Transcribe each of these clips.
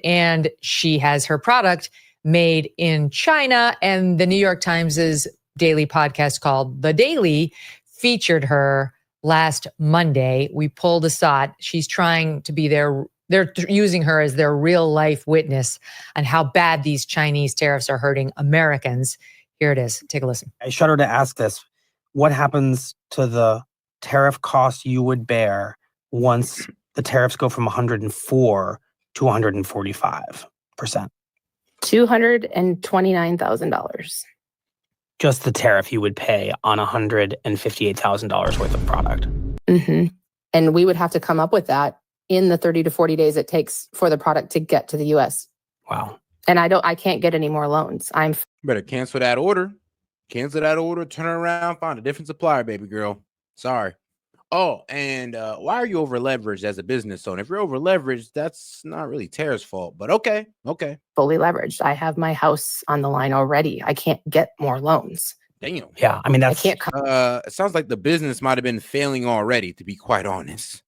and she has her product made in China. And the New York Times's daily podcast called The Daily featured her last Monday. We pulled a S.E.T. She's trying to be they're using her as their real life witness on how bad these Chinese tariffs are hurting Americans. Here it is. Take a listen. I shudder to ask this. What happens to the tariff cost you would bear once the tariffs go from 104 to 145%? $229,000. Just the tariff you would pay on $158,000 worth of product. Mm-hmm. And we would have to come up with that in the 30 to 40 days it takes for the product to get to the US. Wow. And I can't get any more loans. Better cancel that order. Cancel that order, turn around, find a different supplier, baby girl. Sorry. Oh, and why are you over leveraged as a business owner? If you're over leveraged, that's not really Tara's fault, but okay. Fully leveraged. I have my house on the line already. I can't get more loans. Damn. Yeah, I mean, I can't come. It sounds like the business might have been failing already, to be quite honest.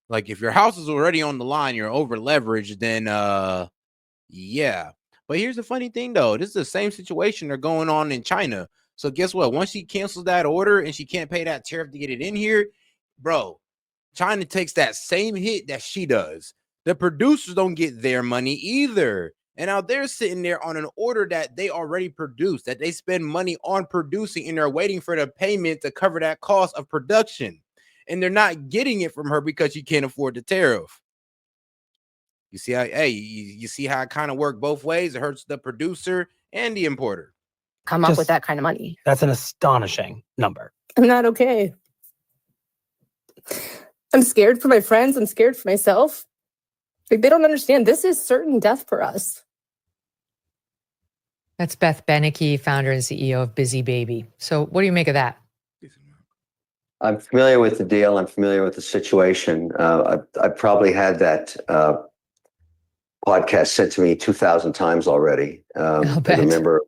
Like if your house is already on the line, you're over leveraged, then yeah. But here's the funny thing though, this is the same situation they're going on in China. So guess what? Once she cancels that order and she can't pay that tariff to get it in here, bro, China takes that same hit that she does. The producers don't get their money either. And now they're sitting there on an order that they already produced, that they spend money on producing, and they're waiting for the payment to cover that cost of production. And they're not getting it from her because she can't afford the tariff. You see how, you see how it kind of worked both ways? It hurts the producer and the importer. Come up with that kind of money. That's an astonishing number. I'm not okay. I'm scared for my friends. I'm scared for myself. Like, they don't understand. This is certain death for us. That's Beth Beneke, founder and CEO of Busy Baby. So what do you make of that? I'm familiar with the deal. I'm familiar with the situation. I probably had that podcast sent to me 2,000 times already. I remember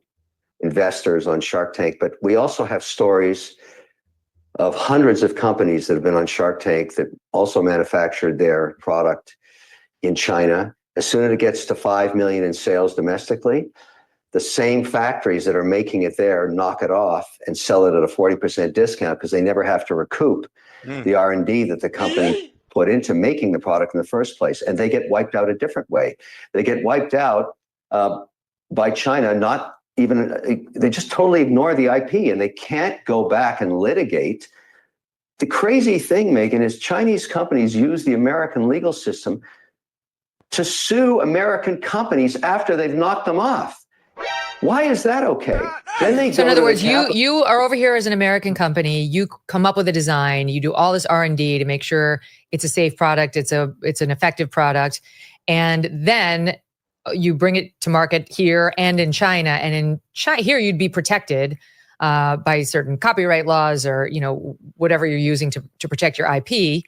investors on Shark Tank, but we also have stories of hundreds of companies that have been on Shark Tank that also manufactured their product in China. As soon as it gets to 5 million in sales domestically, the same factories that are making it there knock it off and sell it at a 40% discount because they never have to recoup the R&D that the company put into making the product in the first place. And they get wiped out a different way. They get wiped out by China, they just totally ignore the IP and they can't go back and litigate. The crazy thing, Megan, is Chinese companies use the American legal system to sue American companies after they've knocked them off. Why is that okay? Then they so in other words, you are over here as an American company. You come up with a design. You do all this R&D to make sure it's a safe product. It's an effective product, and then you bring it to market here and in China. And in China, here you'd be protected by certain copyright laws or whatever you're using to protect your IP.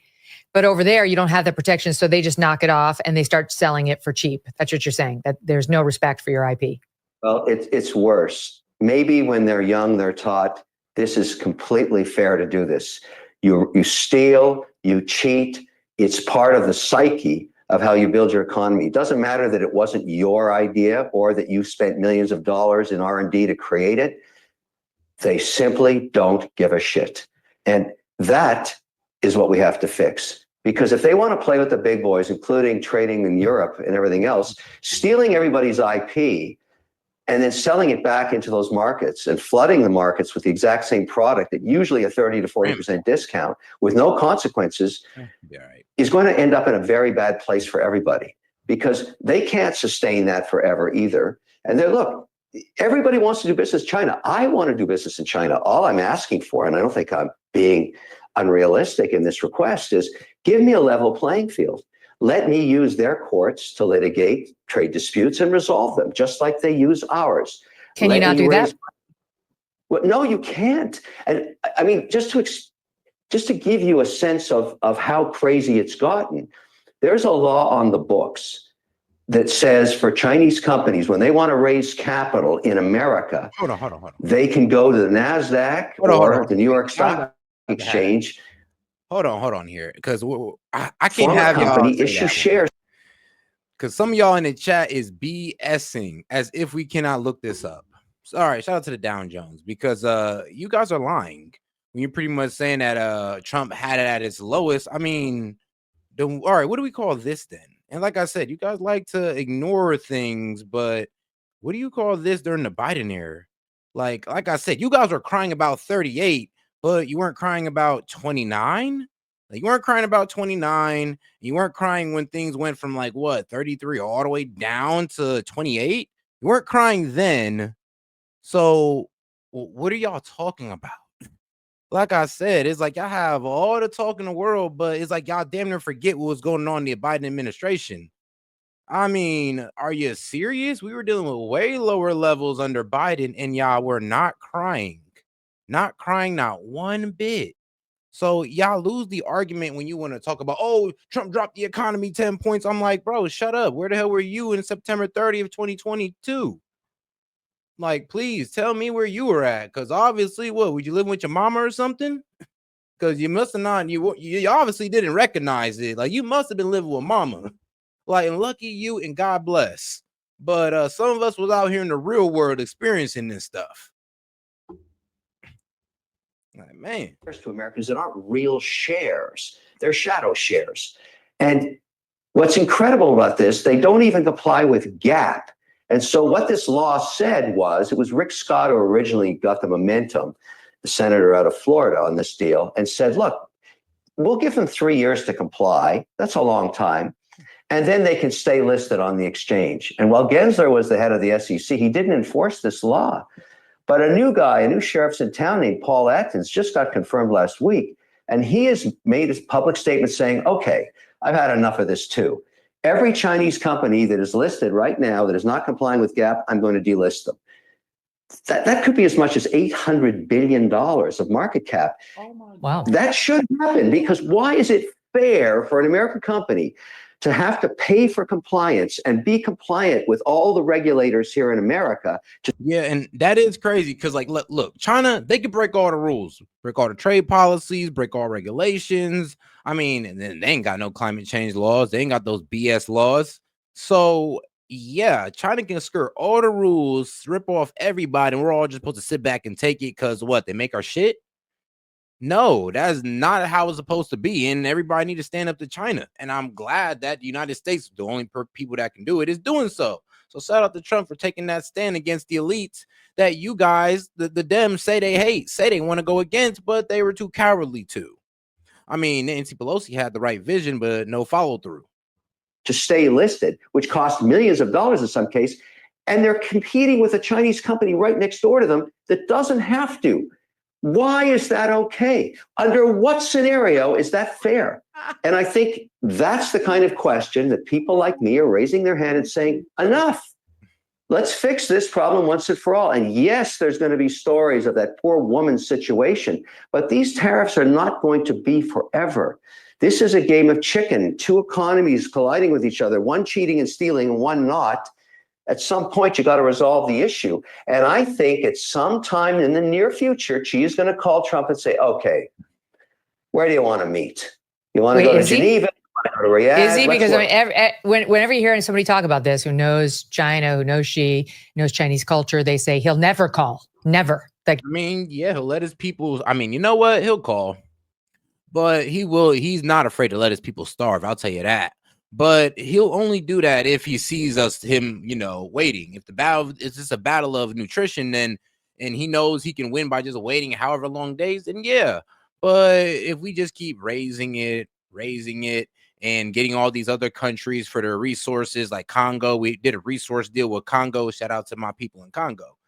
But over there, you don't have that protection, so they just knock it off and they start selling it for cheap. That's what you're saying. That there's no respect for your IP. Well, it's worse. Maybe when they're young, they're taught this is completely fair to do this. You steal, you cheat. It's part of the psyche of how you build your economy. It doesn't matter that it wasn't your idea or that you spent millions of dollars in R&D to create it. They simply don't give a shit. And that is what we have to fix. Because if they want to play with the big boys, including trading in Europe and everything else, stealing everybody's IP and then selling it back into those markets and flooding the markets with the exact same product at usually a 30 to 40% discount with no consequences is going to end up in a very bad place for everybody because they can't sustain that forever either. And look, everybody wants to do business in China. I want to do business in China. All I'm asking for, and I don't think I'm being unrealistic in this request, is give me a level playing field. Let me use their courts to litigate trade disputes and resolve them, just like they use ours. Can you not do that? Well, no, you can't. And I mean, just to give you a sense of how crazy it's gotten, there's a law on the books that says for Chinese companies, when they want to raise capital in America, hold on. They can go to the NASDAQ or the New York Stock Exchange. Hold on here, because I can't have company issue shares. because some of y'all in the chat is BSing as if we cannot look this up. Sorry, shout out to the Dow Jones, because you guys are lying when you're pretty much saying that Trump had it at its lowest. I mean, all right, what do we call this then? And like I said, you guys like to ignore things, but what do you call this during the Biden era? Like I said, you guys were crying about 38, but you weren't crying about 29. Like, you weren't crying about 29. You weren't crying when things went from like what 33 all the way down to 28. You weren't crying then. So what are y'all talking about? Like I said, it's like y'all have all the talk in the world, but it's like y'all damn near forget what was going on in the Biden administration. I mean, are you serious? We were dealing with way lower levels under Biden, and y'all were not crying, not one bit. So y'all lose the argument when you want to talk about, oh, Trump dropped the economy 10 points. I'm like, bro, shut up. Where the hell were you in September 30th, 2022? Like, please tell me where you were at. Because obviously, what, would you live with your mama or something? Because you must have not, you obviously didn't recognize it. Like, you must have been living with mama. Like, and lucky you and God bless. But some of us was out here in the real world experiencing this stuff. Like, man. To Americans that aren't real shares. They're shadow shares. And what's incredible about this, they don't even comply with GAAP. And so what this law said was, it was Rick Scott who originally got the momentum, the senator out of Florida, on this deal, and said, look, we'll give them 3 years to comply. That's a long time. And then they can stay listed on the exchange. And while Gensler was the head of the SEC, he didn't enforce this law. But a new sheriff's in town named Paul Atkins just got confirmed last week. And he has made a public statement saying, okay, I've had enough of this too. Every Chinese company that is listed right now that is not complying with GAAP, I'm going to delist them. That could be as much as $800 billion of market cap. Oh my Wow. That should happen, because why is it fair for an American company to have to pay for compliance and be compliant with all the regulators here in America? Yeah, and that is crazy because, like, look, China, they could break all the rules, break all the trade policies, break all regulations. I mean, and then they ain't got no climate change laws. They ain't got those BS laws. So, yeah, China can skirt all the rules, rip off everybody, and we're all just supposed to sit back and take it because what? They make our shit? No, that's not how it's supposed to be. And everybody need to stand up to China. And I'm glad that the United States, the only people that can do it, is doing so. So shout out to Trump for taking that stand against the elites that you guys, the Dems, say they hate, say they want to go against, but they were too cowardly to. I mean, Nancy Pelosi had the right vision, but no follow through. To stay listed, which costs millions of dollars in some case. And they're competing with a Chinese company right next door to them that doesn't have to. Why is that okay? Under what scenario is that fair? And I think that's the kind of question that people like me are raising their hand and saying, enough. Let's fix this problem once and for all. And yes, there's going to be stories of that poor woman's situation, but these tariffs are not going to be forever. This is a game of chicken, two economies colliding with each other, one cheating and stealing and one not. At some point, you got to resolve the issue. And I think at some time in the near future, Xi's going to call Trump and say, okay, where do you want to meet? You want to go to Geneva? You want to go to Riyadh? Is he? Because I mean, whenever you hear somebody talk about this, who knows China, who knows Xi, knows Chinese culture, they say he'll never call. Never. Like, I mean, yeah, he'll let his people. I mean, you know what? He'll call, but he will. He's not afraid to let his people starve. I'll tell you that. But he'll only do that if he sees him, waiting. If the battle is just a battle of nutrition, then and he knows he can win by just waiting however long days, then yeah. But if we just keep raising it, and getting all these other countries for their resources, like Congo, we did a resource deal with Congo. Shout out to my people in Congo.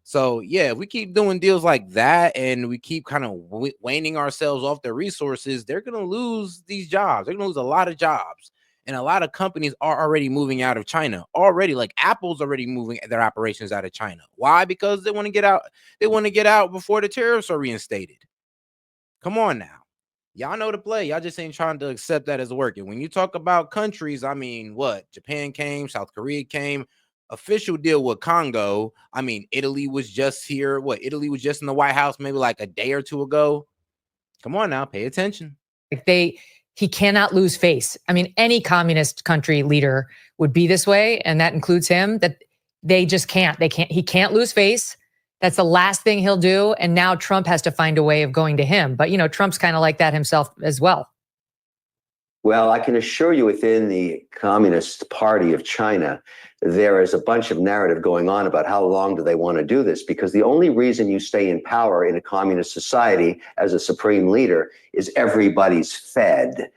So yeah, if we keep doing deals like that and we keep kind of waning ourselves off their resources, they're going to lose these jobs. They're going to lose a lot of jobs. And a lot of companies are already moving out of China already. Like Apple's already moving their operations out of China. Why? Because they want to get out. They want to get out before the tariffs are reinstated. Come on now. Y'all know the play. Y'all just ain't trying to accept that as working. When you talk about countries, I mean, what? Japan came, South Korea came. Official deal with Congo. I mean, Italy was just here. Italy was just in the White House maybe like a day or two ago. Come on now, pay attention. they he cannot lose face. I mean, any communist country leader would be this way, and that includes him, that they just can't. He can't lose face. That's the last thing he'll do. And now Trump has to find a way of going to him. But, Trump's kind of like that himself as well. Well, I can assure you within the Communist Party of China, there is a bunch of narrative going on about how long do they want to do this, because the only reason you stay in power in a communist society as a supreme leader is everybody's fed.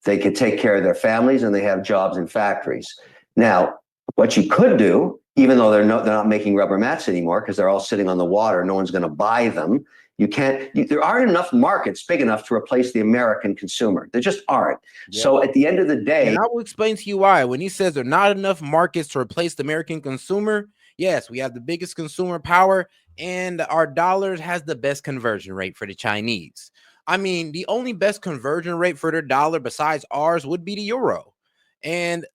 They can take care of their families and they have jobs in factories. Now, what you could do, even though they're not making rubber mats anymore because they're all sitting on the water, no one's going to buy them. There aren't enough markets big enough to replace the American consumer. There just aren't. Yeah. So at the end of the day, and I will explain to you why. When he says there are not enough markets to replace the American consumer, yes, we have the biggest consumer power, and our dollar has the best conversion rate for the Chinese. I mean, the only best conversion rate for their dollar besides ours would be the euro. And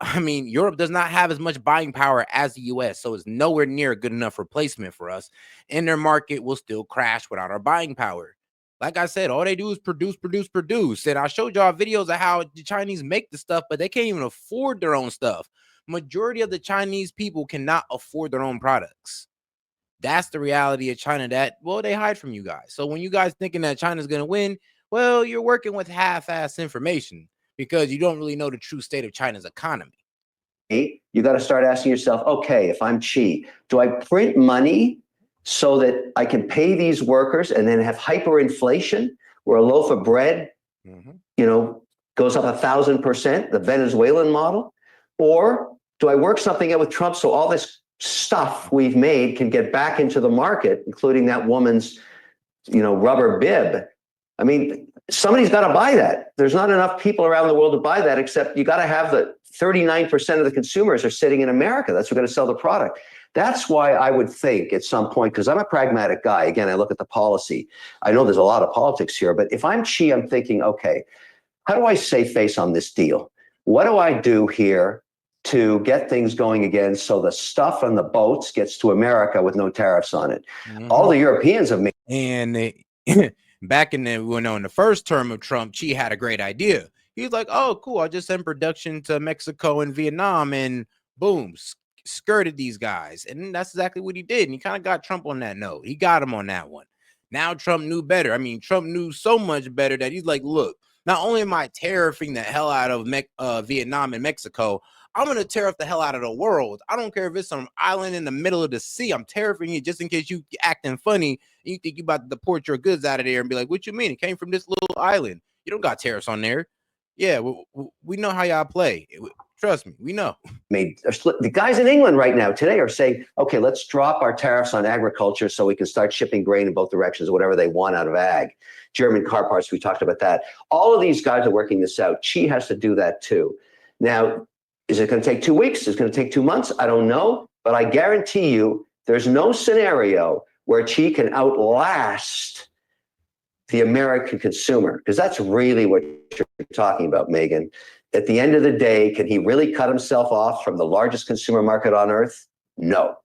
I mean, Europe does not have as much buying power as the US, so it's nowhere near a good enough replacement for us. And their market will still crash without our buying power. Like I said, all they do is produce. And I showed y'all videos of how the Chinese make the stuff, but they can't even afford their own stuff. Majority of the Chinese people cannot afford their own products. That's the reality of China that, well, they hide from you guys. So when you guys thinking that China's going to win, well, you're working with half-ass information because you don't really know the true state of China's economy. You got to start asking yourself, okay, if I'm Xi, do I print money so that I can pay these workers and then have hyperinflation where a loaf of bread, goes up 1,000%, the Venezuelan model? Or do I work something out with Trump so all this stuff we've made can get back into the market, including that woman's, rubber bib? I mean, somebody's got to buy that. There's not enough people around the world to buy that, except you got to have the 39% of the consumers are sitting in America. That's who's going to sell the product. That's why I would think at some point, because I'm a pragmatic guy. Again, I look at the policy. I know there's a lot of politics here, but if I'm Xi, I'm thinking, okay, how do I save face on this deal? What do I do here to get things going again so the stuff on the boats gets to America with no tariffs on it? All the Europeans have made. And back in the first term of Trump, Xi had a great idea. He was like, oh, cool, I'll just send production to Mexico and Vietnam, and boom, skirted these guys. And that's exactly what he did. And he kind of got Trump on that note. He got him on that one. Now Trump knew better. I mean, Trump knew so much better that he's like, look, not only am I tariffing the hell out of Vietnam and Mexico, I'm going to tariff the hell out of the world. I don't care if it's some island in the middle of the sea. I'm tariffing it just in case you acting funny and you think you about to deport your goods out of there and be like, what you mean? It came from this little island. You don't got tariffs on there. Yeah, we know how y'all play. Trust me, we know. The guys in England right now today are saying, okay, let's drop our tariffs on agriculture so we can start shipping grain in both directions, whatever they want out of ag. German car parts, we talked about that. All of these guys are working this out. Xi has to do that too. Now, is it going to take 2 weeks? Is it going to take 2 months? I don't know. But I guarantee you there's no scenario where Xi can outlast the American consumer, because that's really what you're talking about, Megan. At the end of the day, can he really cut himself off from the largest consumer market on earth? No.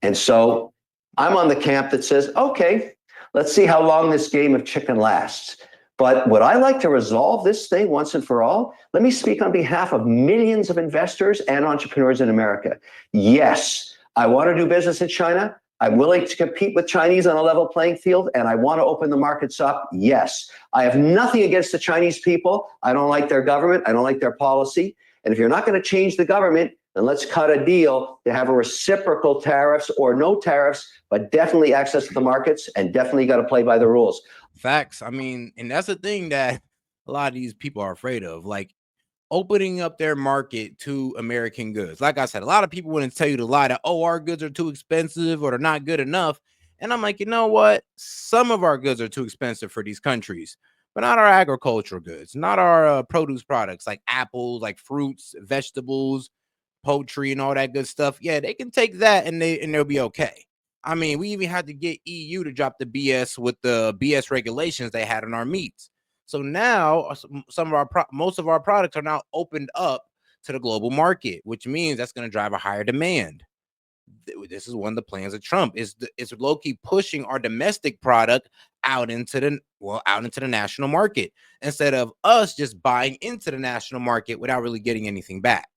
And so I'm on the camp that says, okay, let's see how long this game of chicken lasts. But would I like to resolve this thing once and for all? Let me speak on behalf of millions of investors and entrepreneurs in America. Yes, I want to do business in China. I'm willing to compete with Chinese on a level playing field, and I want to open the markets up. Yes, I have nothing against the Chinese people. I don't like their government. I don't like their policy. And if you're not going to change the government, then let's cut a deal to have a reciprocal tariffs or no tariffs, but definitely access to the markets, and definitely got to play by the rules. Facts. I mean, and that's the thing that a lot of these people are afraid of, like opening up their market to American goods. Like I said, a lot of people wouldn't tell you to lie that, oh, our goods are too expensive or they're not good enough. And I'm like, you know what? Some of our goods are too expensive for these countries, but not our agricultural goods, not our produce products like apples, like fruits, vegetables, poultry, and all that good stuff. Yeah, they can take that and they'll be okay. I mean, we even had to get EU to drop the BS with the BS regulations they had on our meats. So now most of our products are now opened up to the global market, which means that's going to drive a higher demand. This is one of the plans of Trump is low-key pushing our domestic product out into the national market instead of us just buying into the national market without really getting anything back.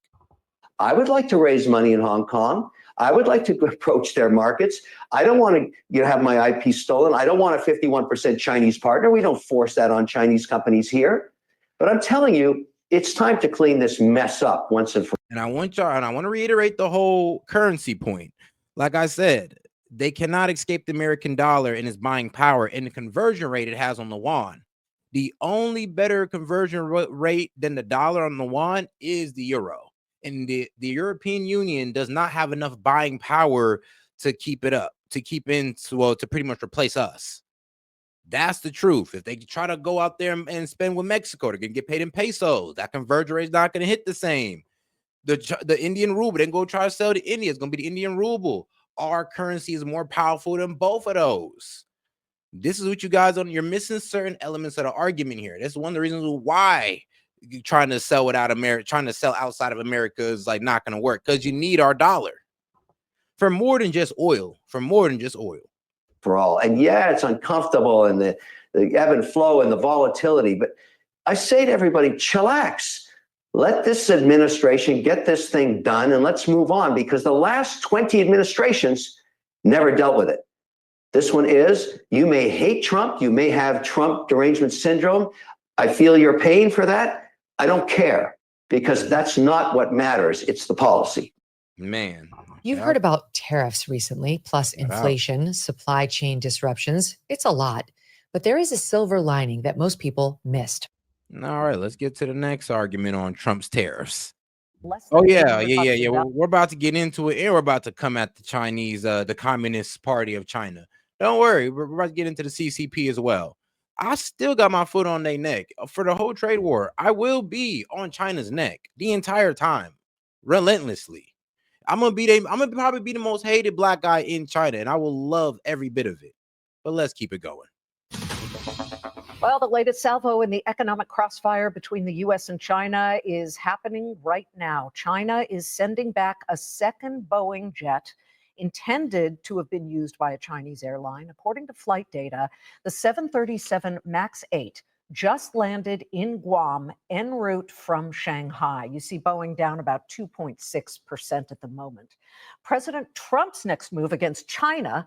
I would like to raise money in Hong Kong. I would like to approach their markets. I don't want to have my IP stolen. I don't want a 51% Chinese partner. We don't force that on Chinese companies here. But I'm telling you, it's time to clean this mess up once and for all. And I want to reiterate the whole currency point. Like I said, they cannot escape the American dollar and its buying power and the conversion rate it has on the yuan. The only better conversion rate than the dollar on the yuan is the euro. And the European Union does not have enough buying power to keep it up, to pretty much replace us. That's the truth. If they try to go out there and spend with Mexico, they're going to get paid in pesos. That conversion rate is not going to hit the same. The Indian ruble, then go try to sell to India. It's going to be the Indian ruble. Our currency is more powerful than both of those. This is what you guys you're missing certain elements of the argument here. That's one of the reasons why trying to sell outside of America is like not going to work, because you need our dollar for more than just oil. For all. And yeah, it's uncomfortable and the ebb and flow and the volatility. But I say to everybody, chillax. Let this administration get this thing done and let's move on, because the last 20 administrations never dealt with it. This one is, you may hate Trump. You may have Trump derangement syndrome. I feel your pain for that. I don't care, because that's not what matters. It's the policy. Man. You've heard about tariffs recently, plus inflation, supply chain disruptions. It's a lot, but there is a silver lining that most people missed. All right, let's get to the next argument on Trump's tariffs. Oh yeah. We're about to get into it, and we're about to come at the Chinese, the Communist Party of China. Don't worry, we're about to get into the CCP as well. I still got my foot on their neck for the whole trade war. I will be on China's neck the entire time, relentlessly. I'm gonna probably be the most hated black guy in China, and I will love every bit of it. But let's keep it going. Well, the latest salvo in the economic crossfire between the U.S. and China is happening right now. China is sending back a second Boeing jet intended to have been used by a Chinese airline. According to flight data, the 737 MAX 8 just landed in Guam en route from Shanghai. You see Boeing down about 2.6% at the moment. President Trump's next move against China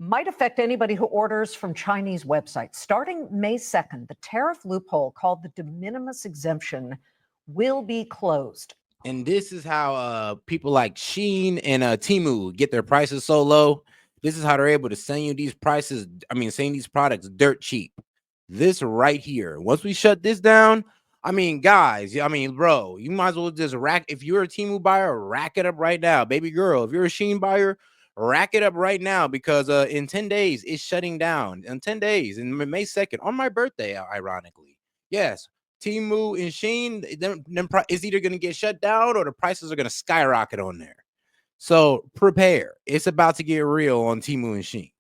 might affect anybody who orders from Chinese websites. Starting May 2nd, the tariff loophole called the de minimis exemption will be closed. And this is how people like Shein and Temu get their prices so low. This is how they're able to send you these send these products dirt cheap. This right here. Once we shut this down, guys, bro, you might as well just if you're a Temu buyer, rack it up right now. Baby girl, if you're a Shein buyer, rack it up right now, because in 10 days, it's shutting down. In 10 days, in May 2nd, on my birthday, ironically. Yes, Temu and Shein, them is either going to get shut down or the prices are going to skyrocket on there. So prepare. It's about to get real on Temu and Shein.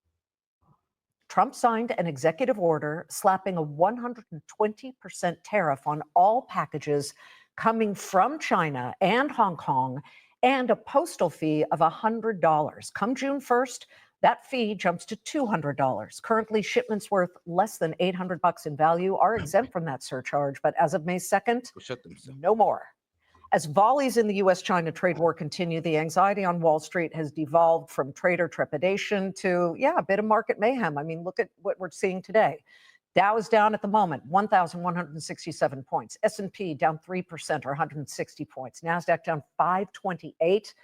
Trump signed an executive order slapping a 120% tariff on all packages coming from China and Hong Kong, and a postal fee of $100. Come June 1st, that fee jumps to $200. Currently, shipments worth less than $800 in value are exempt from that surcharge, but as of May 2nd, no more. As volleys in the U.S.-China trade war continue, the anxiety on Wall Street has devolved from trader trepidation to, a bit of market mayhem. Look at what we're seeing today. Dow is down at the moment, 1,167 points. S&P down 3% or 160 points. NASDAQ down 528,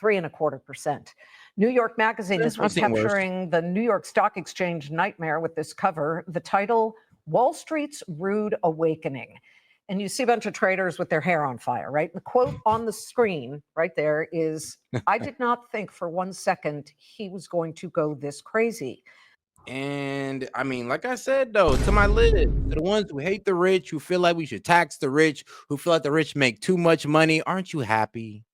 3.25%. New York Magazine this week capturing the New York Stock Exchange nightmare with this cover. The title, Wall Street's Rude Awakening. And you see a bunch of traders with their hair on fire, right? The quote on the screen right there is, I did not think for 1 second he was going to go this crazy. And like I said, though, to my list, the ones who hate the rich, who feel like we should tax the rich, who feel like the rich make too much money, aren't you happy?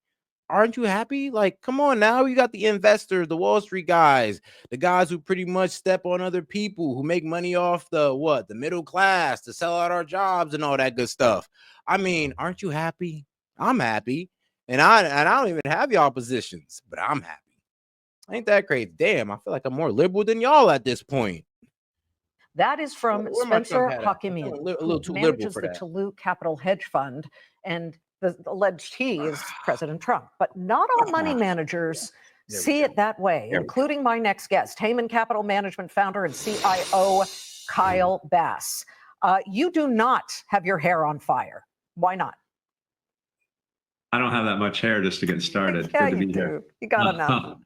Aren't you happy? Like, come on now. You got the investors, the Wall Street guys, the guys who pretty much step on other people, who make money off the middle class, to sell out our jobs and all that good stuff. Aren't you happy? I'm happy. And I don't even have y'all positions, but I'm happy. Ain't that crazy? Damn, I feel like I'm more liberal than y'all at this point. That is from Where my Trump Spencer hat at? I feel Hakimian, a little who too liberal manages for the that. Toulouse Capital Hedge Fund, and the alleged he is President Trump. But not all money managers There we see go. it that way, There we including my next guest, Heyman Capital Management founder and CIO Kyle Bass. You do not have your hair on fire. Why not? I don't have that much hair just to get started. Yeah, Good to you be do. here. You got enough.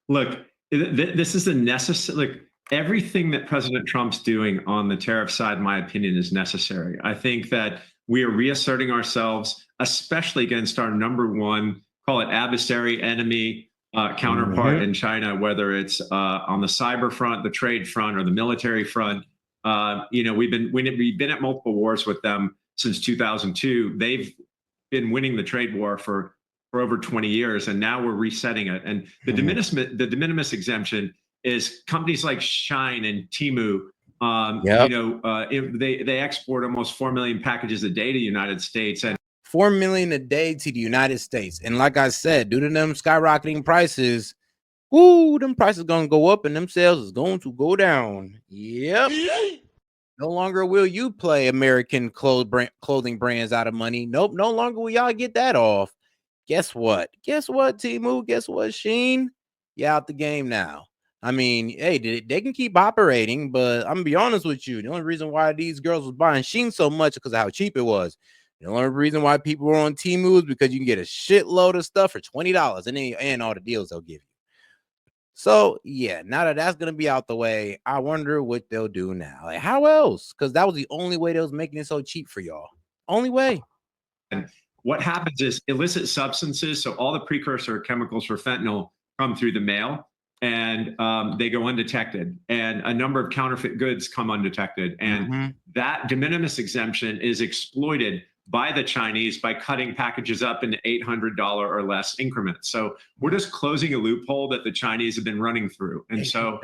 Look, this is a necessary. Like, everything that President Trump's doing on the tariff side, in my opinion, is necessary. I think that we are reasserting ourselves, especially against our number one, call it adversary, enemy, counterpart in China, whether it's on the cyber front, the trade front, or the military front. We've been at multiple wars with them since 2002. They've been winning the trade war for over 20 years, and now we're resetting it. And the de minimis exemption is companies like Shine and Temu. They export almost 4 million packages a day to the United States, and 4 million a day to the United States. And like I said, due to them skyrocketing prices, them prices gonna go up and them sales is going to go down. Yep. No longer will you play American clothing brands out of money. Nope. No longer will y'all get that off. Guess what? Temu? Guess what, Sheen? You out the game now. I mean, hey, they can keep operating, but I'm gonna be honest with you. The only reason why these girls was buying Sheen so much is because of how cheap it was. The only reason why people were on Temu is because you can get a shitload of stuff for $20 and all the deals they'll give you. So yeah, now that that's gonna be out the way, I wonder what they'll do now. Like, how else? Because that was the only way they was making it so cheap for y'all. Only way. And what happens is illicit substances, so all the precursor chemicals for fentanyl come through the mail, and they go undetected. And a number of counterfeit goods come undetected. And that de minimis exemption is exploited by the Chinese by cutting packages up into $800 or less increments. So we're just closing a loophole that the Chinese have been running through. And so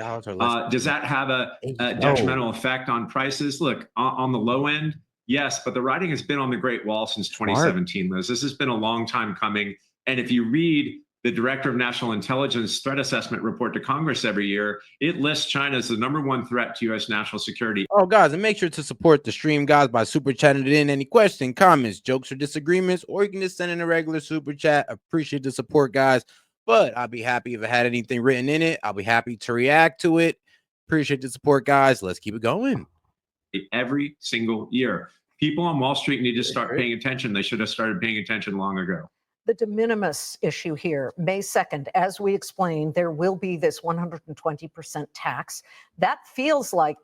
does that have a detrimental effect on prices? Look, on the low end, yes, but the writing has been on the Great Wall since 2017, Liz. This has been a long time coming. And if you read the Director of National Intelligence Threat Assessment report to Congress every year, it lists China as the #1 threat to U.S. national security. Oh, guys, and make sure to support the stream, guys, by super chatting it in. Any questions, comments, jokes, or disagreements, or you can just send in a regular super chat. Appreciate the support, guys. But I'll be happy if it had anything written in it. I'll be happy to react to it. Appreciate the support, guys. Let's keep it going. Every single year. People on Wall Street need to start paying attention. They should have started paying attention long ago. The de minimis issue here, May 2nd, as we explained, there will be this 120% tax. That feels like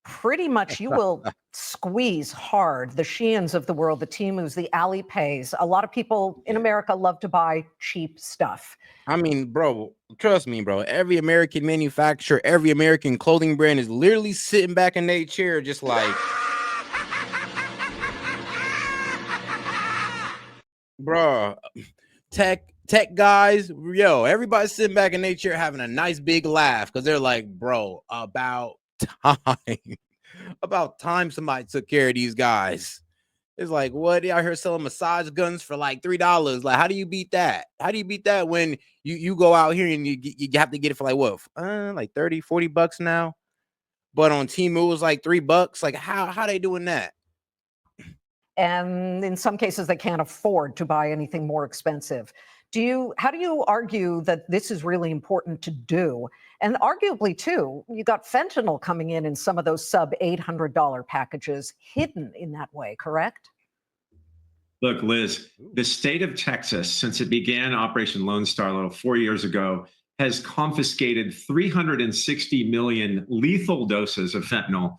pretty much you will squeeze hard the Sheins of the world, the Temus, the Alipays. A lot of people in America love to buy cheap stuff. I mean, bro, trust me, bro. Every American manufacturer, every American clothing brand is literally sitting back in their chair just like... Bro, tech guys, everybody's sitting back in their chair having a nice big laugh because they're like, bro, about time somebody took care of these guys. It's like, what? They out here selling massage guns for like $3. Like, how do you beat that? How do you beat that when you go out here and you have to get it for like what? Like $30-$40 now? But on Temu it was like $3. Like, how they doing that? And in some cases, they can't afford to buy anything more expensive. How do you argue that this is really important to do? And arguably, too, you got fentanyl coming in some of those sub $800 packages hidden in that way, correct? Look, Liz, the state of Texas, since it began Operation Lone Star a little 4 years ago, has confiscated 360 million lethal doses of fentanyl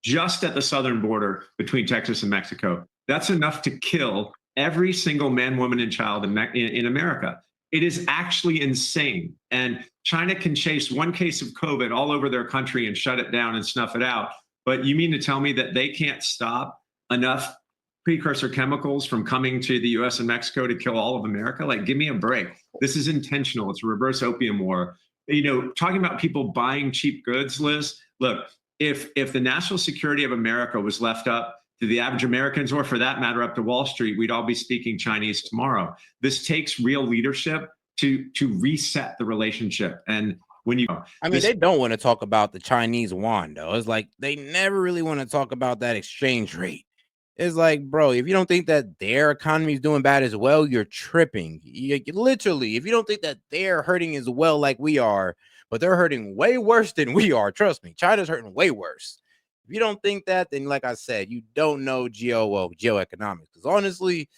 just at the southern border between Texas and Mexico. That's enough to kill every single man, woman, and child in America. It is actually insane. And China can chase one case of COVID all over their country and shut it down and snuff it out. But you mean to tell me that they can't stop enough precursor chemicals from coming to the US and Mexico to kill all of America? Like, give me a break. This is intentional. It's a reverse opium war. Talking about people buying cheap goods, Liz, look, if the national security of America was left up to the average Americans, or for that matter, up to Wall Street, we'd all be speaking Chinese tomorrow. This takes real leadership to reset the relationship. And when you, I mean, they don't want to talk about the Chinese yuan, though. It's like they never really want to talk about that exchange rate. It's like, bro, if you don't think that their economy is doing bad as well, you're tripping. Literally, if you don't think that they're hurting as well like we are, but they're hurting way worse than we are, trust me, China's hurting way worse. If you don't think that, then like I said, you don't know geoeconomics. Because honestly,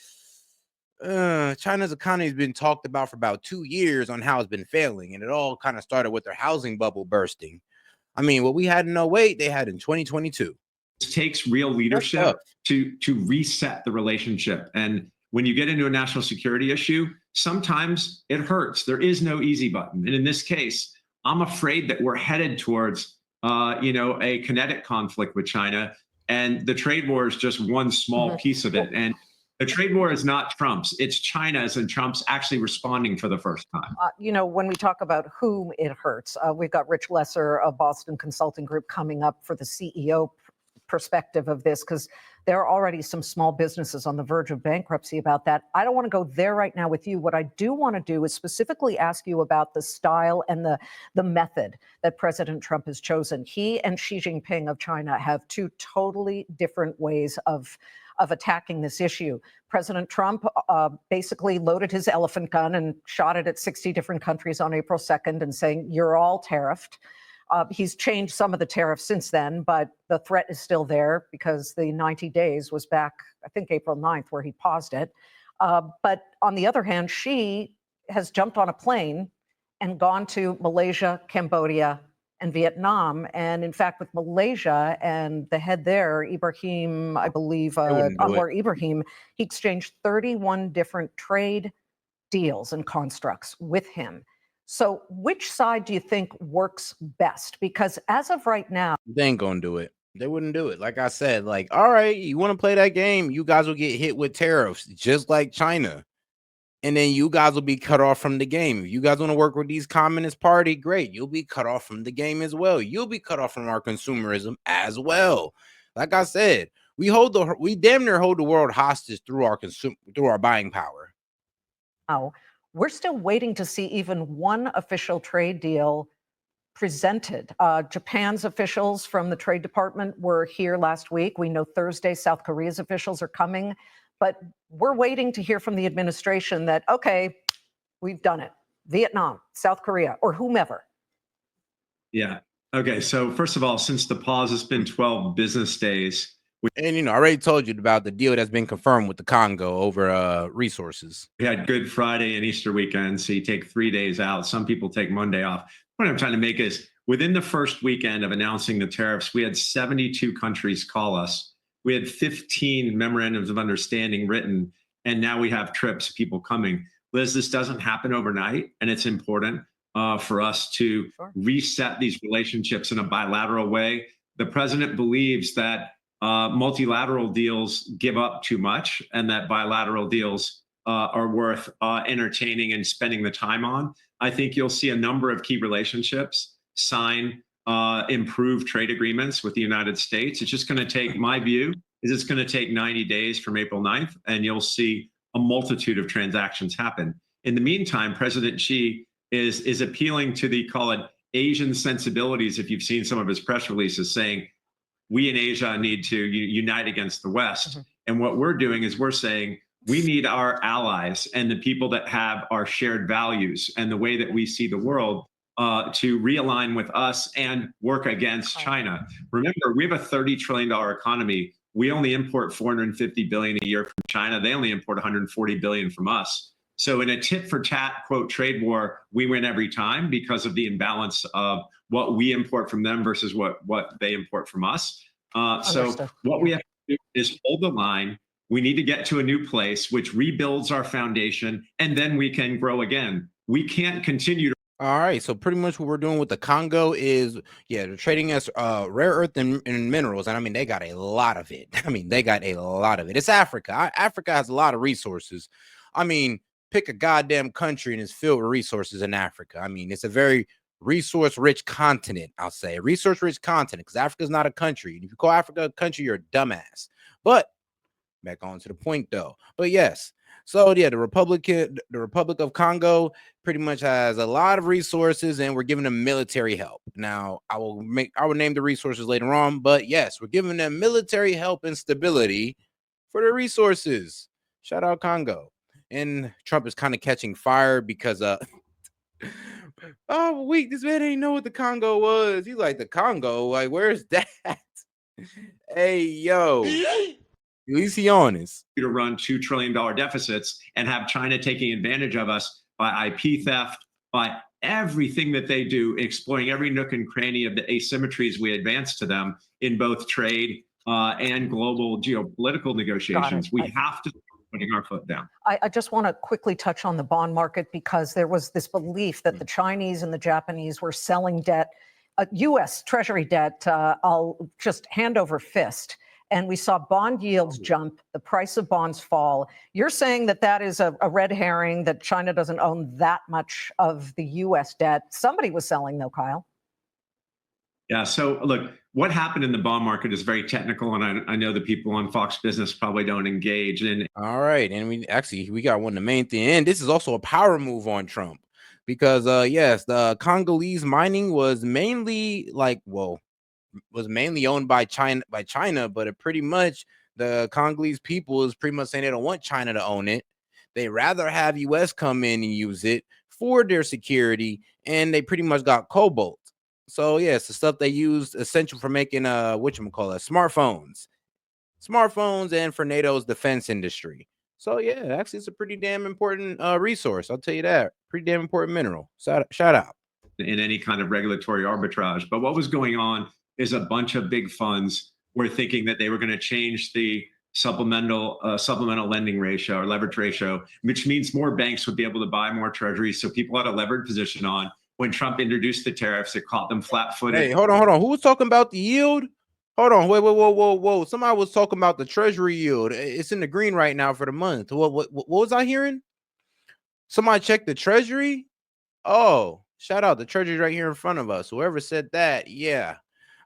China's economy has been talked about for about 2 years on how it's been failing, and it all kind of started with their housing bubble bursting. I mean, what we had in 08, they had in 2022. It takes real leadership to reset the relationship. And when you get into a national security issue, sometimes it hurts. There is no easy button. And in this case, I'm afraid that we're headed towards a kinetic conflict with China, and the trade war is just one small piece of it. And the trade war is not Trump's, it's China's, and Trump's actually responding for the first time. When we talk about whom it hurts, we've got Rich Lesser of Boston Consulting Group coming up for the CEO perspective of this, because there are already some small businesses on the verge of bankruptcy about that. I don't want to go there right now with you. What I do want to do is specifically ask you about the style and the method that President Trump has chosen. He and Xi Jinping of China have two totally different ways of attacking this issue. President Trump basically loaded his elephant gun and shot it at 60 different countries on April 2nd and saying, you're all tariffed. He's changed some of the tariffs since then, but the threat is still there because the 90 days was back, I think, April 9th, where he paused it. But on the other hand, Xi has jumped on a plane and gone to Malaysia, Cambodia, and Vietnam. And in fact, with Malaysia and the head there, Ibrahim, I believe, Anwar Ibrahim, he exchanged 31 different trade deals and constructs with him. So which side do you think works best? Because as of right now, they ain't gonna do it. They wouldn't do it. Like I said, like, all right, you want to play that game, you guys will get hit with tariffs, just like China. And then you guys will be cut off from the game. If you guys want to work with these Communist Party, great. You'll be cut off from the game as well. You'll be cut off from our consumerism as well. Like I said, we damn near hold the world hostage through our buying power. Now, we're still waiting to see even one official trade deal presented. Japan's officials from the Trade Department were here last week. We know Thursday South Korea's officials are coming, but we're waiting to hear from the administration that, okay, we've done it. Vietnam, South Korea, or whomever. Yeah. Okay. So first of all, since the pause, it's been 12 business days. And, I already told you about the deal that's been confirmed with the Congo over resources. We had Good Friday and Easter weekend, so you take 3 days out. Some people take Monday off. What I'm trying to make is, within the first weekend of announcing the tariffs, we had 72 countries call us. We had 15 memorandums of understanding written, and now we have trips, people coming. Liz, this doesn't happen overnight, and it's important for us to reset these relationships in a bilateral way. The president believes that multilateral deals give up too much, and that bilateral deals are worth entertaining and spending the time on. I think you'll see a number of key relationships sign improved trade agreements with the United States. It's just going to take, my view is it's going to take 90 days from April 9th, and you'll see a multitude of transactions happen. In the meantime, President Xi is appealing to the, call it, Asian sensibilities, if you've seen some of his press releases, saying, we in Asia need to unite against the West. And what we're doing is we're saying we need our allies and the people that have our shared values and the way that we see the world to realign with us and work against China. Remember, we have a $30 trillion economy. We only import $450 billion a year from China. They only import $140 billion from us. So in a tit for tat, quote, trade war, we win every time because of the imbalance of what we import from them versus what they import from us. So what we have to do is hold the line. We need to get to a new place, which rebuilds our foundation, and then we can grow again. We can't continue to. All right, so pretty much what we're doing with the Congo is, they're trading us rare earth and minerals, and I mean, they got a lot of it. It's Africa. Africa has a lot of resources. I mean, pick a goddamn country and it's filled with resources in Africa. I mean, it's a very resource-rich continent, I'll say. A resource-rich continent, because Africa is not a country. If you call Africa a country, you're a dumbass. But back on to the point, though. But yes, So yeah, the Republic of Congo pretty much has a lot of resources, and we're giving them military help. Now, I will name the resources later on, but yes, we're giving them military help and stability for the resources. Shout out Congo. And Trump is kind of catching fire because oh week, this man ain't know what the Congo was. He's like, the Congo, like, where's that? Hey yo, at least he honest. To run $2 trillion deficits and have China taking advantage of us by IP theft, by everything that they do, exploring every nook and cranny of the asymmetries we advance to them in both trade and global geopolitical negotiations. We have to start putting our foot down. I just want to quickly touch on the bond market, because there was this belief that the Chinese and the Japanese were selling debt, U.S. Treasury debt, I'll just hand over fist. And we saw bond yields jump, the price of bonds fall. You're saying that that is a red herring, that China doesn't own that much of the U.S. debt. Somebody was selling, though, Kyle. Yeah. So look, what happened in the bond market is very technical, and I know the people on Fox Business probably don't engage in. All right, and we got one of the main thing, and this is also a power move on Trump, because yes, the Congolese mining was mainly owned by China, but it pretty much, the Congolese people is pretty much saying they don't want China to own it. They rather have US come in and use it for their security, and they pretty much got cobalt. So yes, the stuff they used essential for making smartphones and for NATO's defense industry. So yeah, actually it's a pretty damn important resource. I'll tell you that. Pretty damn important mineral. Shout out. In any kind of regulatory arbitrage. But what was going on is a bunch of big funds were thinking that they were going to change the supplemental lending ratio or leverage ratio, which means more banks would be able to buy more treasuries. So people had a levered position on. When Trump introduced the tariffs, it caught them flat-footed. Hey, hold on. Who was talking about the yield? Hold on. Whoa. Somebody was talking about the treasury yield. It's in the green right now for the month. What was I hearing? Somebody check the treasury? Oh, shout out, the treasury right here in front of us. Whoever said that, yeah.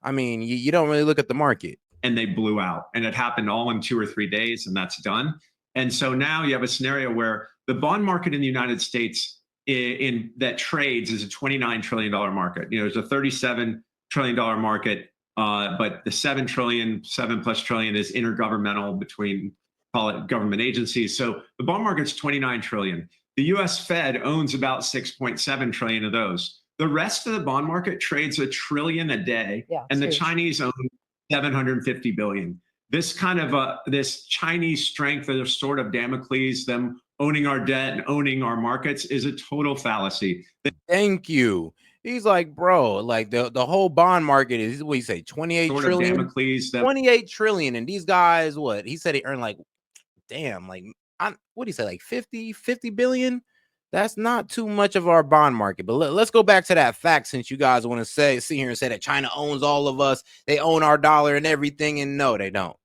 I mean, you don't really look at the market. And they blew out. And it happened all in 2 or 3 days, and that's done. And so now you have a scenario where the bond market in the United States in that trades is a $29 trillion market. There's a $37 trillion market, but the $7 plus trillion is intergovernmental between, call it, government agencies. So the bond market's $29 trillion. The US Fed owns about 6.7 trillion of those. The rest of the bond market trades $1 trillion a day, and the Chinese own 750 billion. This kind of this Chinese strength, of sort of Damocles, them owning our debt and owning our markets, is a total fallacy. Thank you. He's like, bro, like the whole bond market is, what you say, 28 sort trillion? Of Damocles, 28 trillion. And these guys, what? He said he earned like, damn, like, what do you say, like 50 billion? That's not too much of our bond market. But let's go back to that fact, since you guys want to sit here and say that China owns all of us. They own our dollar and everything. And no, they don't.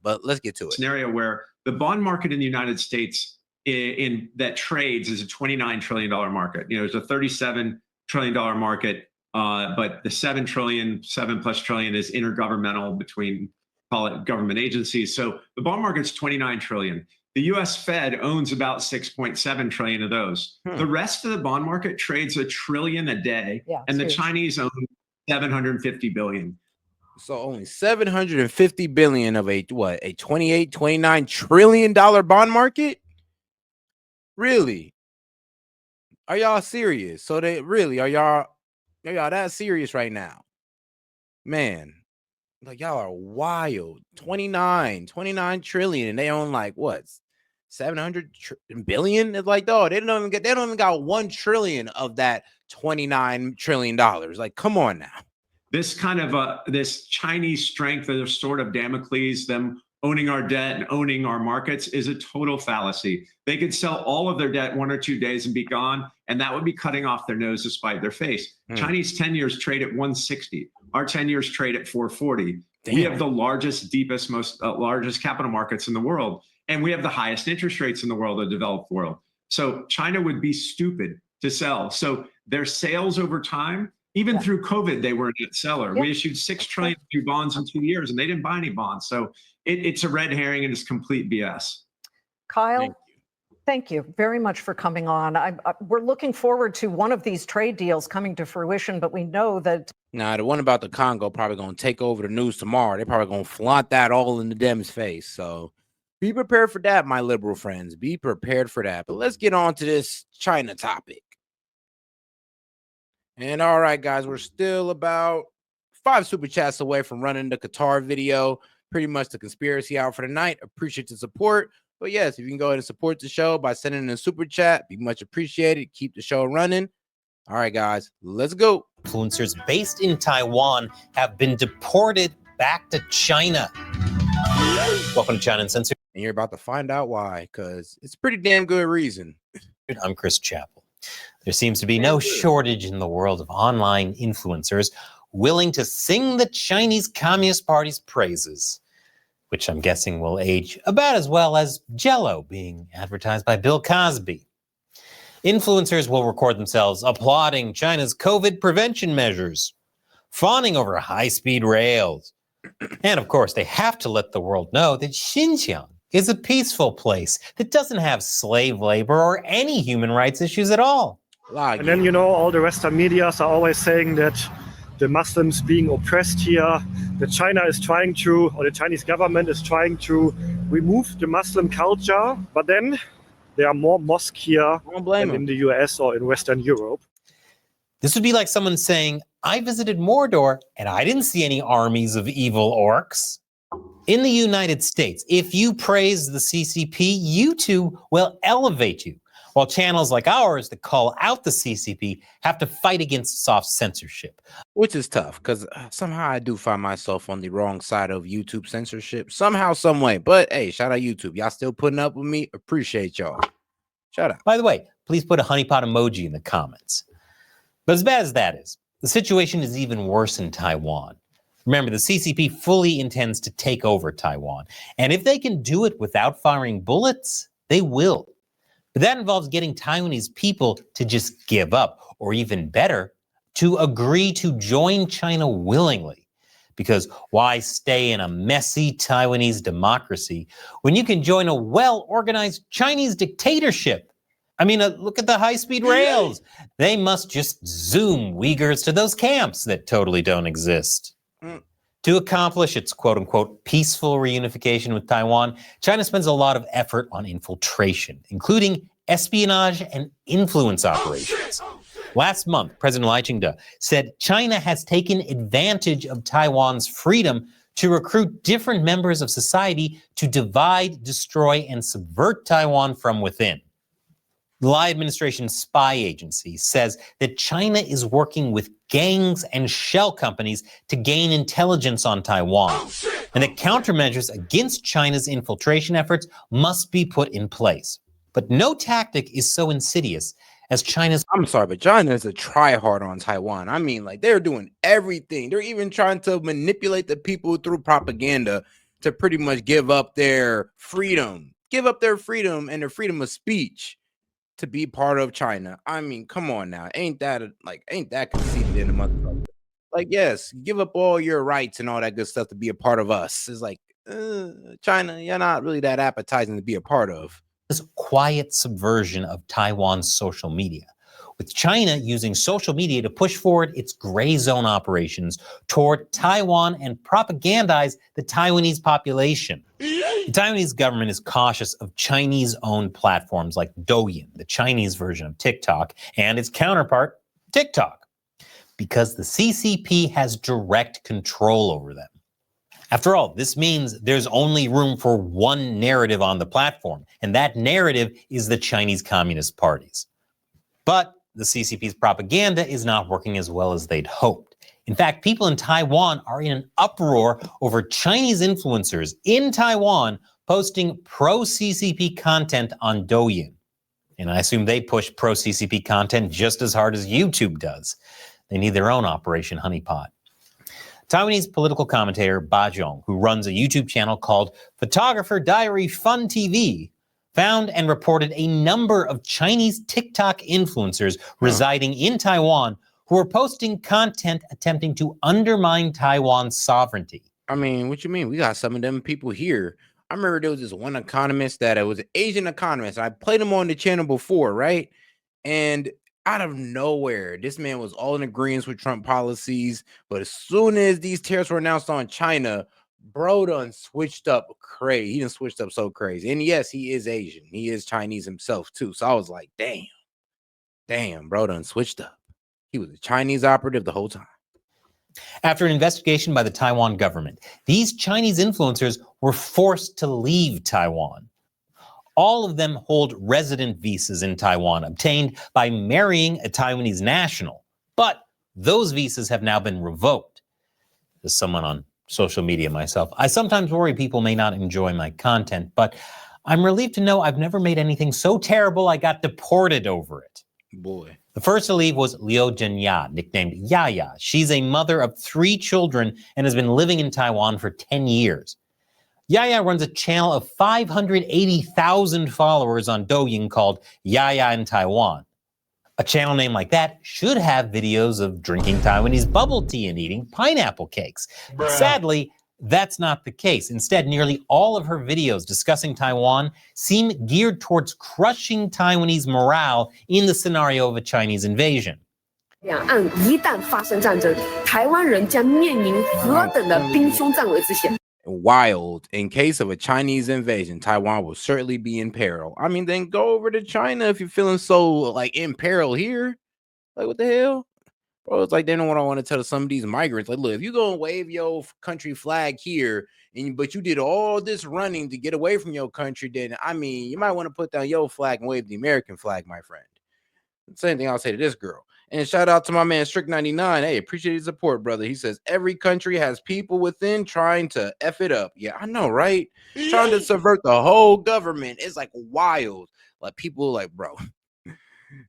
But let's get to it. Scenario where the bond market in the United States in that trades is a $29 trillion market. There's a $37 trillion market, but the 7 plus trillion is intergovernmental between, call it, government agencies. So the bond market's 29 trillion. The US Fed owns about 6.7 trillion of those. The rest of the bond market trades $1 trillion a day, and the Chinese own 750 billion. So only 750 billion of a 29 trillion dollar bond market? Really? Are y'all serious? So they really are y'all that serious right now? Man, like, y'all are wild. 29 trillion, and they own like what? 700 billion? It's like, dog, they don't even got 1 trillion of that $29 trillion. Like, come on now. This kind of this Chinese strength, of sort of Damocles, them owning our debt and owning our markets, is a total fallacy. They could sell all of their debt 1 or 2 days and be gone, and that would be cutting off their nose to spite their face. Chinese 10 years trade at 160. Our 10 years trade at 440. Damn. We have the largest, deepest, most largest capital markets in the world, and we have the highest interest rates in the world, the developed world. So China would be stupid to sell. So their sales over time, even through COVID, they were a net seller. We issued $6 trillion new bonds in 2 years, and they didn't buy any bonds. So it's a red herring, and it's complete BS. Kyle, Thank you very much for coming on. We're looking forward to one of these trade deals coming to fruition, but we know that. Nah, the one about the Congo probably going to take over the news tomorrow. They're probably going to flaunt that all in the Dems' face. So be prepared for that, my liberal friends. Be prepared for that. But let's get on to this China topic. And all right, guys, we're still about 5 super chats away from running the Qatar video. Pretty much the conspiracy out for the night. Appreciate the support. But yes, if you can go ahead and support the show by sending in a super chat, be much appreciated. Keep the show running. All right, guys, let's go. Influencers based in Taiwan have been deported back to China. Welcome to China Uncensored. And you're about to find out why, because it's a pretty damn good reason. I'm Chris Chappell. There seems to be no shortage in the world of online influencers willing to sing the Chinese Communist Party's praises, which I'm guessing will age about as well as Jell-O being advertised by Bill Cosby. Influencers will record themselves applauding China's COVID prevention measures, fawning over high-speed rails. And of course, they have to let the world know that Xinjiang is a peaceful place that doesn't have slave labor or any human rights issues at all. And then, all the Western medias are always saying that the Muslims being oppressed here, that China is trying to, or the Chinese government is trying to remove the Muslim culture, but then there are more mosques here than in the US or in Western Europe. This would be like someone saying, I visited Mordor and I didn't see any armies of evil orcs. In the United States, if you praise the CCP, YouTube will elevate you, while channels like ours that call out the CCP have to fight against soft censorship. Which is tough, because somehow I do find myself on the wrong side of YouTube censorship, somehow, some way. But hey, shout out YouTube. Y'all still putting up with me? Appreciate y'all. Shout out. By the way, please put a honeypot emoji in the comments. But as bad as that is, the situation is even worse in Taiwan. Remember, the CCP fully intends to take over Taiwan. And if they can do it without firing bullets, they will. But that involves getting Taiwanese people to just give up, or even better, to agree to join China willingly. Because why stay in a messy Taiwanese democracy when you can join a well-organized Chinese dictatorship? I mean, look at the high-speed rails. They must just zoom Uyghurs to those camps that totally don't exist. To accomplish its quote-unquote peaceful reunification with Taiwan, China spends a lot of effort on infiltration, including espionage and influence operations. Last month, President Lai Ching-te said China has taken advantage of Taiwan's freedom to recruit different members of society to divide, destroy, and subvert Taiwan from within. The Lai administration's spy agency says that China is working with gangs and shell companies to gain intelligence on Taiwan, and that countermeasures against China's infiltration efforts must be put in place. But no tactic is so insidious as China's— I'm sorry, but China is a try-hard on Taiwan. I mean, like, they're doing everything. They're even trying to manipulate the people through propaganda to pretty much give up their freedom and their freedom of speech to be part of China. I mean, come on now. Ain't that conceited in a motherfucker? Like, yes, give up all your rights and all that good stuff to be a part of us. It's like, China, you're not really that appetizing to be a part of. This quiet subversion of Taiwan's social media, with China using social media to push forward its gray zone operations toward Taiwan and propagandize the Taiwanese population. The Taiwanese government is cautious of Chinese-owned platforms like Douyin, the Chinese version of TikTok, and its counterpart, TikTok, because the CCP has direct control over them. After all, this means there's only room for one narrative on the platform, and that narrative is the Chinese Communist parties. But the CCP's propaganda is not working as well as they'd hoped. In fact, people in Taiwan are in an uproar over Chinese influencers in Taiwan posting pro-CCP content on Douyin. And I assume they push pro-CCP content just as hard as YouTube does. They need their own Operation Honeypot. Taiwanese political commentator Ba Zhong, who runs a YouTube channel called Photographer Diary Fun TV, found and reported a number of Chinese TikTok influencers residing in Taiwan who are posting content attempting to undermine Taiwan's sovereignty. I mean, what you mean? We got some of them people here. I remember there was this one economist that it was an Asian economist. I played him on the channel before, right? And out of nowhere, this man was all in agreement with Trump policies. But as soon as these tariffs were announced on China, bro done switched up crazy. He done switched up so crazy. And yes, he is Asian. He is Chinese himself too. So I was like, damn, bro done switched up. He was a Chinese operative the whole time. After an investigation by the Taiwan government, these Chinese influencers were forced to leave Taiwan. All of them hold resident visas in Taiwan, obtained by marrying a Taiwanese national. But those visas have now been revoked. As someone on social media myself, I sometimes worry people may not enjoy my content, but I'm relieved to know I've never made anything so terrible I got deported over it. Boy. The first to leave was Liu Jinya, nicknamed Yaya. She's a mother of 3 children and has been living in Taiwan for 10 years. Yaya runs a channel of 580,000 followers on Douyin called Yaya in Taiwan. A channel name like that should have videos of drinking Taiwanese bubble tea and eating pineapple cakes. Sadly, that's not the case. Instead, nearly all of her videos discussing Taiwan seem geared towards crushing Taiwanese morale in the scenario of a Chinese invasion. 两岸一旦发生战争，台湾人将面临何等的兵凶战危之险。 Wild. In case of a Chinese invasion, Taiwan will certainly be in peril. I mean, then go over to China if you're feeling so like in peril here. Like, what the hell? Bro, it's like they don't want to tell some of these migrants, like, look, if you go and wave your country flag here, but you did all this running to get away from your country, then, I mean, you might want to put down your flag and wave the American flag, my friend. Same thing I'll say to this girl. And shout out to my man Strict99. Hey, appreciate his support, brother. He says, every country has people within trying to F it up. Yeah, I know, right? Trying to subvert the whole government. It's like wild. Like, people like, bro,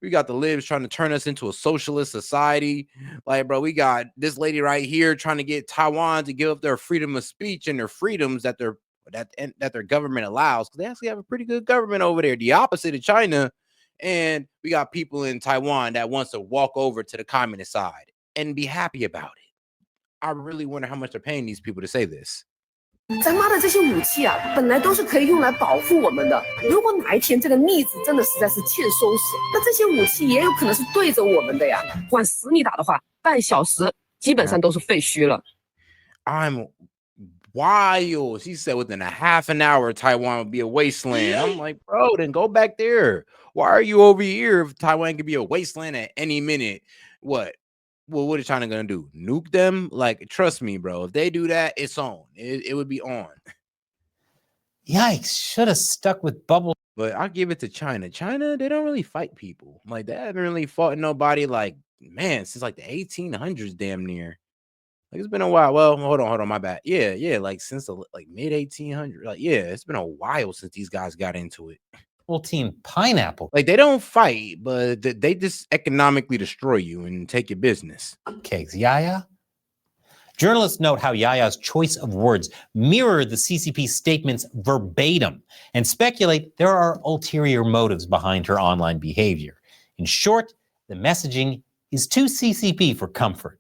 we got the libs trying to turn us into a socialist society. Like, bro, we got this lady right here trying to get Taiwan to give up their freedom of speech and their freedoms that their government allows, because they actually have a pretty good government over there, the opposite of China. And we got people in Taiwan that wants to walk over to the communist side and be happy about it. I really wonder how much they're paying these people to say this. 咱妈的这些武器啊，本来都是可以用来保护我们的。如果哪一天这个逆子真的实在是欠收拾，那这些武器也有可能是对着我们的呀。往死里打的话，半小时基本上都是废墟了。I'm wild. She said within a half an hour, Taiwan would be a wasteland. I'm like, bro, then go back there. Why are you over here if Taiwan could be a wasteland at any minute? What? Well, what is China gonna do? Nuke them? Like, trust me, bro. If they do that, it's on. It would be on. Yikes, should have stuck with bubble. But I'll give it to China. China, they don't really fight people. Like, they haven't really fought nobody, like, man, since like the 1800s, damn near. Like, it's been a while. Well, hold on, my bad. Yeah, like since the like mid 1800s. Like, yeah, it's been a while since these guys got into it. Team pineapple. Like, they don't fight, but they just economically destroy you and take your business. Cakes, Yaya? Journalists note how Yaya's choice of words mirror the CCP statements verbatim and speculate there are ulterior motives behind her online behavior. In short, the messaging is too CCP for comfort.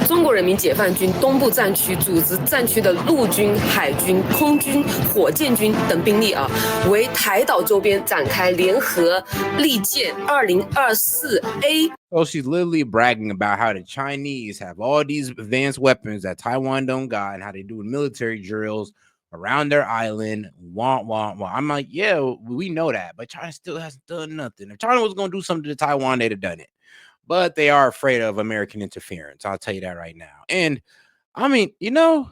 中国人民解放军东部战区组织战区的陆军、海军、空军、火箭军等兵力啊，为台岛周边展开联合利剑2024A。 Oh, she's literally bragging about how the Chinese have all these advanced weapons that Taiwan don't got and how they do military drills around their island. Wah, wah, wah. I'm like, yeah, we know that, but China still hasn't done nothing. If China was going to do something to Taiwan, they'd have done it. But they are afraid of American interference. I'll tell you that right now. And I mean, you know,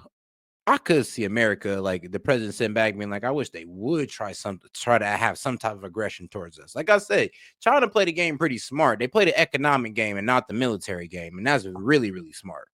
I could see America, like the president sitting back being like, I wish they would try to have some type of aggression towards us. Like I said, China played the game pretty smart. They played the economic game and not the military game. And that's really, really smart.